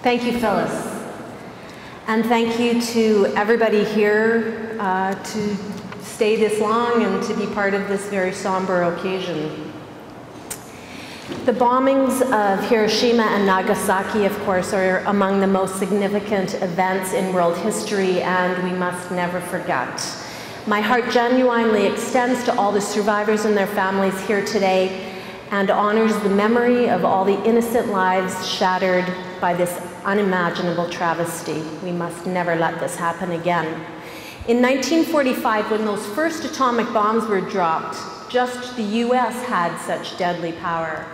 Thank you, Phyllis. And thank you to everybody here to stay this long and to be part of this very somber occasion. The bombings of Hiroshima and Nagasaki, of course, are among the most significant events in world history, and we must never forget. My heart genuinely extends to all the survivors and their families here today and honors the memory of all the innocent lives shattered by this unimaginable travesty. We must never let this happen again. In 1945, when those first atomic bombs were dropped, just the US had such deadly power.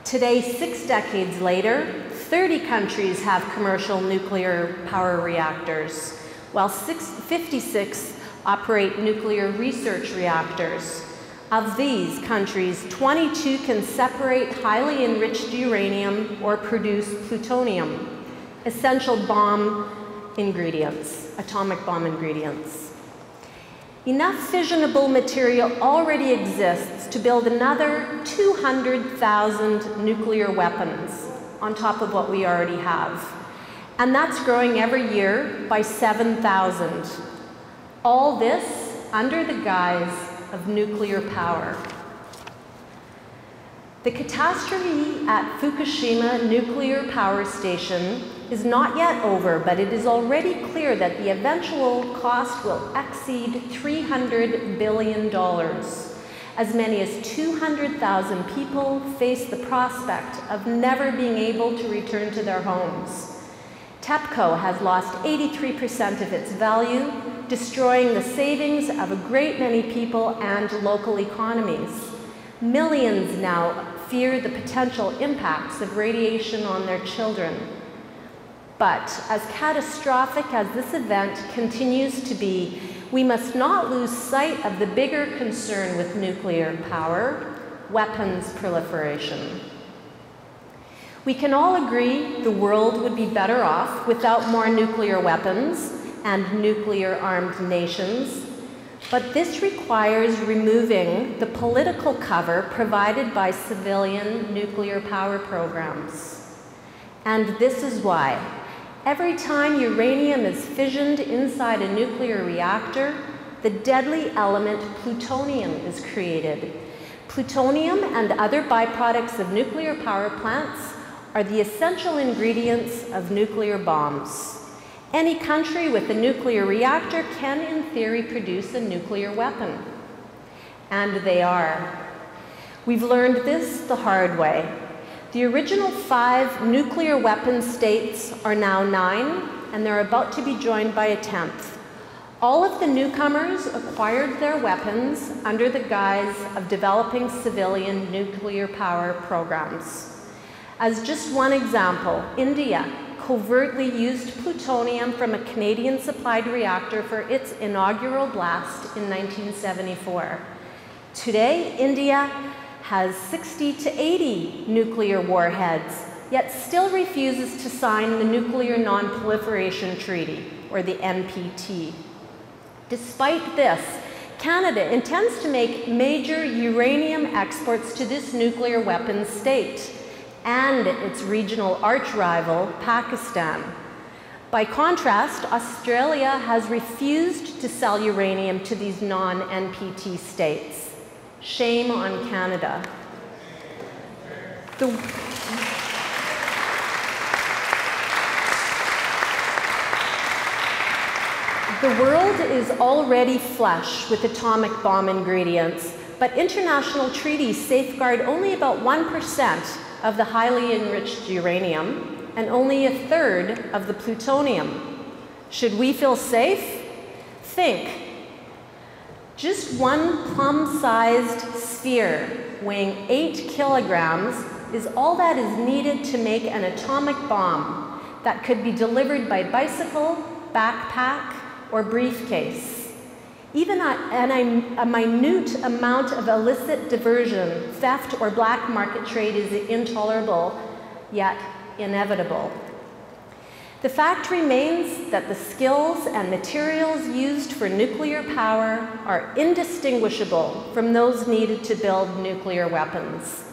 Today, 6 decades later, 30 countries have commercial nuclear power reactors, while 56 operate nuclear research reactors. Of these countries, 22 can separate highly enriched uranium or produce plutonium, essential bomb ingredients, atomic bomb ingredients. Enough fissionable material already exists to build another 200,000 nuclear weapons on top of what we already have. And that's growing every year by 7,000. All this under the guise of nuclear power. The catastrophe at Fukushima nuclear power station is not yet over, but it is already clear that the eventual cost will exceed $300 billion. As many as 200,000 people face the prospect of never being able to return to their homes. TEPCO has lost 83% of its value, destroying the savings of a great many people and local economies. Millions now fear the potential impacts of radiation on their children. But as catastrophic as this event continues to be, we must not lose sight of the bigger concern with nuclear power, weapons proliferation. We can all agree the world would be better off without more nuclear weapons and nuclear-armed nations, but this requires removing the political cover provided by civilian nuclear power programs. And this is why every time uranium is fissioned inside a nuclear reactor, the deadly element plutonium is created. Plutonium and other byproducts of nuclear power plants are the essential ingredients of nuclear bombs. Any country with a nuclear reactor can, in theory, produce a nuclear weapon. And they are. We've learned this the hard way. The original 5 nuclear weapon states are now 9, and they're about to be joined by a 10th. All of the newcomers acquired their weapons under the guise of developing civilian nuclear power programs. As just one example, India covertly used plutonium from a Canadian-supplied reactor for its inaugural blast in 1974. Today, India has 60 to 80 nuclear warheads, yet still refuses to sign the Nuclear Non-Proliferation Treaty, or the NPT. Despite this, Canada intends to make major uranium exports to this nuclear weapons state and its regional arch-rival, Pakistan. By contrast, Australia has refused to sell uranium to these non-NPT states. Shame on Canada. The world is already flush with atomic bomb ingredients, but international treaties safeguard only about 1% of the highly enriched uranium and only 1/3 of the plutonium. Should we feel safe? Think. Just one plum-sized sphere weighing 8 kilograms is all that is needed to make an atomic bomb that could be delivered by bicycle, backpack, or briefcase. Even a minute amount of illicit diversion, theft, or black market trade is intolerable, yet inevitable. The fact remains that the skills and materials used for nuclear power are indistinguishable from those needed to build nuclear weapons.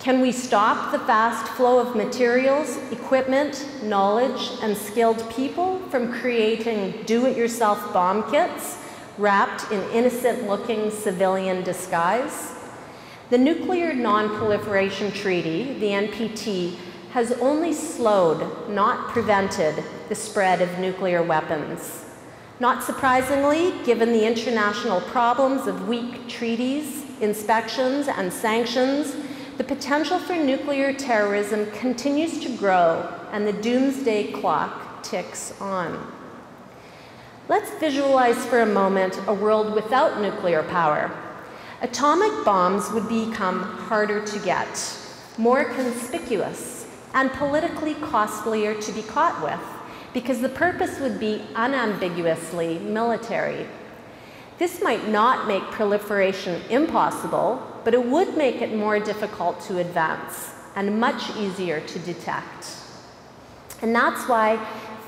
Can we stop the fast flow of materials, equipment, knowledge, and skilled people from creating do-it-yourself bomb kits wrapped in innocent-looking civilian disguise? The Nuclear Non-Proliferation Treaty, the NPT, has only slowed, not prevented, the spread of nuclear weapons. Not surprisingly, given the international problems of weak treaties, inspections, and sanctions, the potential for nuclear terrorism continues to grow, and the doomsday clock ticks on. Let's visualize for a moment a world without nuclear power. Atomic bombs would become harder to get, more conspicuous, and politically costlier to be caught with, because the purpose would be unambiguously military. This might not make proliferation impossible, but it would make it more difficult to advance and much easier to detect. And that's why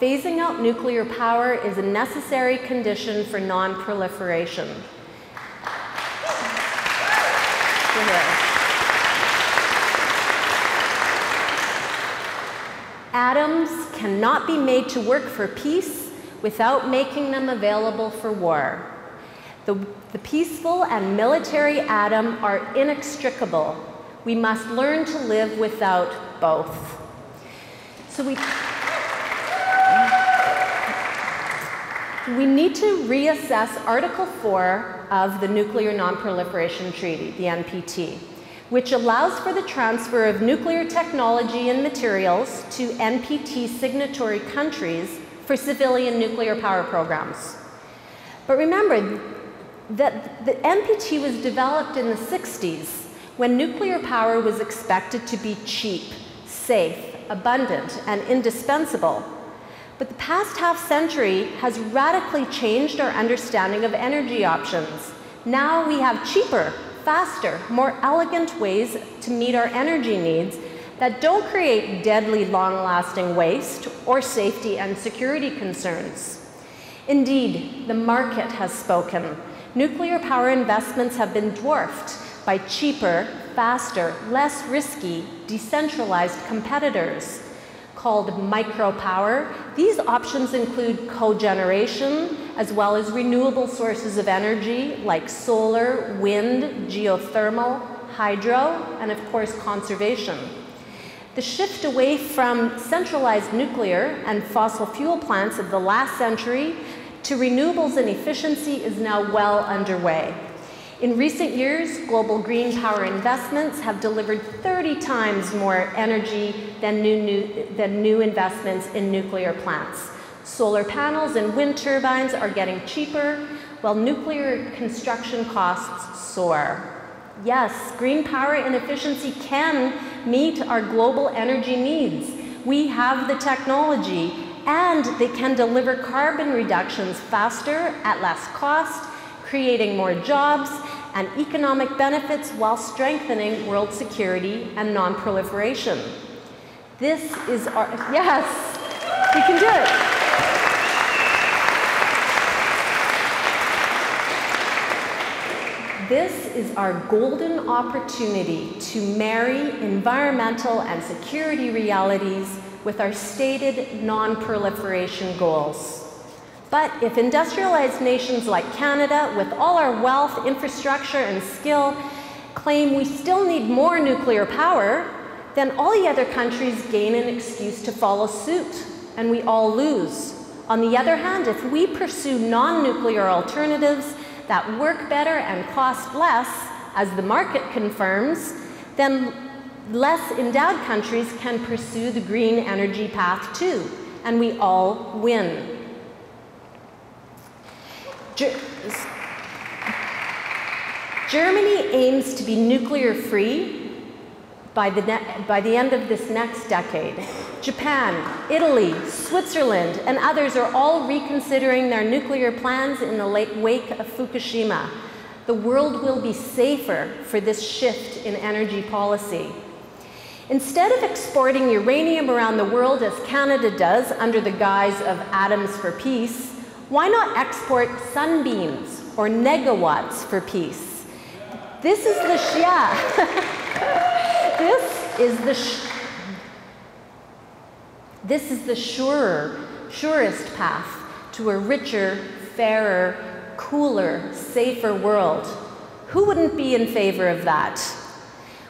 phasing out nuclear power is a necessary condition for non-proliferation. Atoms cannot be made to work for peace without making them available for war. The peaceful and military atom are inextricable. We must learn to live without both. So we need to reassess Article 4 of the Nuclear Non-Proliferation Treaty, the NPT, which allows for the transfer of nuclear technology and materials to NPT signatory countries for civilian nuclear power programs. But remember that the NPT was developed in the 60s, when nuclear power was expected to be cheap, safe, abundant, and indispensable. But the past half-century has radically changed our understanding of energy options. Now we have cheaper, faster, more elegant ways to meet our energy needs that don't create deadly, long-lasting waste or safety and security concerns. Indeed, the market has spoken. Nuclear power investments have been dwarfed by cheaper, faster, less risky, decentralized competitors. Called micropower, these options include cogeneration, as well as renewable sources of energy like solar, wind, geothermal, hydro, and of course conservation. The shift away from centralized nuclear and fossil fuel plants of the last century to renewables and efficiency is now well underway. In recent years, global green power investments have delivered 30 times more energy than new investments in nuclear plants. Solar panels and wind turbines are getting cheaper, while nuclear construction costs soar. Yes, green power and efficiency can meet our global energy needs. We have the technology, and they can deliver carbon reductions faster at less cost, creating more jobs and economic benefits while strengthening world security and non-proliferation. This is our, yes, we can do it. This is our golden opportunity to marry environmental and security realities with our stated non-proliferation goals. But if industrialized nations like Canada, with all our wealth, infrastructure, and skill, claim we still need more nuclear power, then all the other countries gain an excuse to follow suit, and we all lose. On the other hand, if we pursue non-nuclear alternatives that work better and cost less, as the market confirms, then less endowed countries can pursue the green energy path too, and we all win. Germany aims to be nuclear-free by the end of this next decade. Japan, Italy, Switzerland, and others are all reconsidering their nuclear plans in the wake of Fukushima. The world will be safer for this shift in energy policy. Instead of exporting uranium around the world as Canada does under the guise of atoms for peace, why not export sunbeams or negawatts for peace? This is the This is the surest path to a richer, fairer, cooler, safer world. Who wouldn't be in favor of that?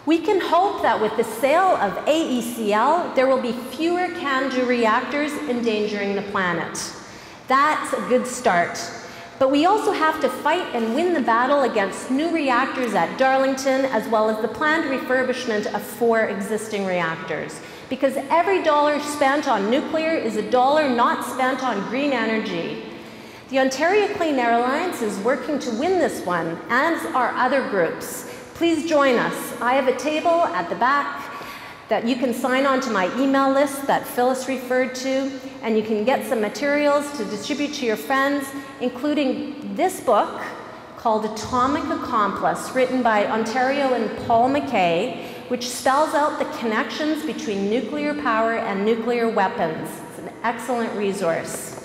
We can hope that with the sale of AECL, there will be fewer CANDU reactors endangering the planet. That's a good start. But we also have to fight and win the battle against new reactors at Darlington, as well as the planned refurbishment of 4 existing reactors. Because every dollar spent on nuclear is a dollar not spent on green energy. The Ontario Clean Air Alliance is working to win this one, as are other groups. Please join us. I have a table at the back that you can sign on to my email list that Phyllis referred to, and you can get some materials to distribute to your friends, including this book called Atomic Accomplice, written by Ontario and Paul McKay, which spells out the connections between nuclear power and nuclear weapons. It's an excellent resource.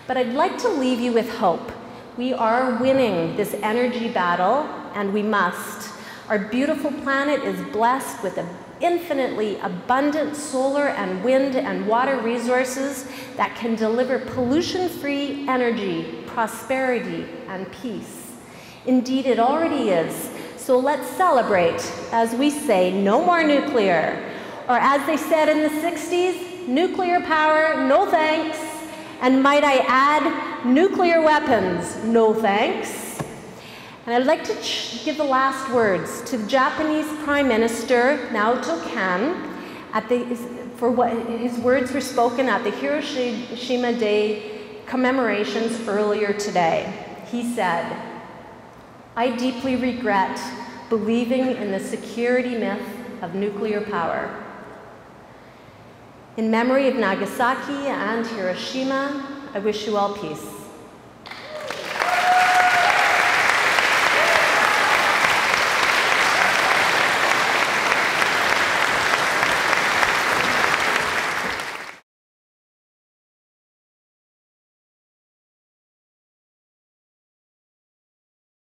But I'd like to leave you with hope. We are winning this energy battle, and we must. Our beautiful planet is blessed with infinitely abundant solar and wind and water resources that can deliver pollution-free energy, prosperity, and peace. Indeed, it already is. So let's celebrate as we say, no more nuclear. Or as they said in the 60s, nuclear power, no thanks. And might I add, nuclear weapons, no thanks. And I'd like to give the last words to the Japanese Prime Minister, Naoto Kan, for what his words were spoken at the Hiroshima Day commemorations earlier today. He said, "I deeply regret believing in the security myth of nuclear power. In memory of Nagasaki and Hiroshima, I wish you all peace."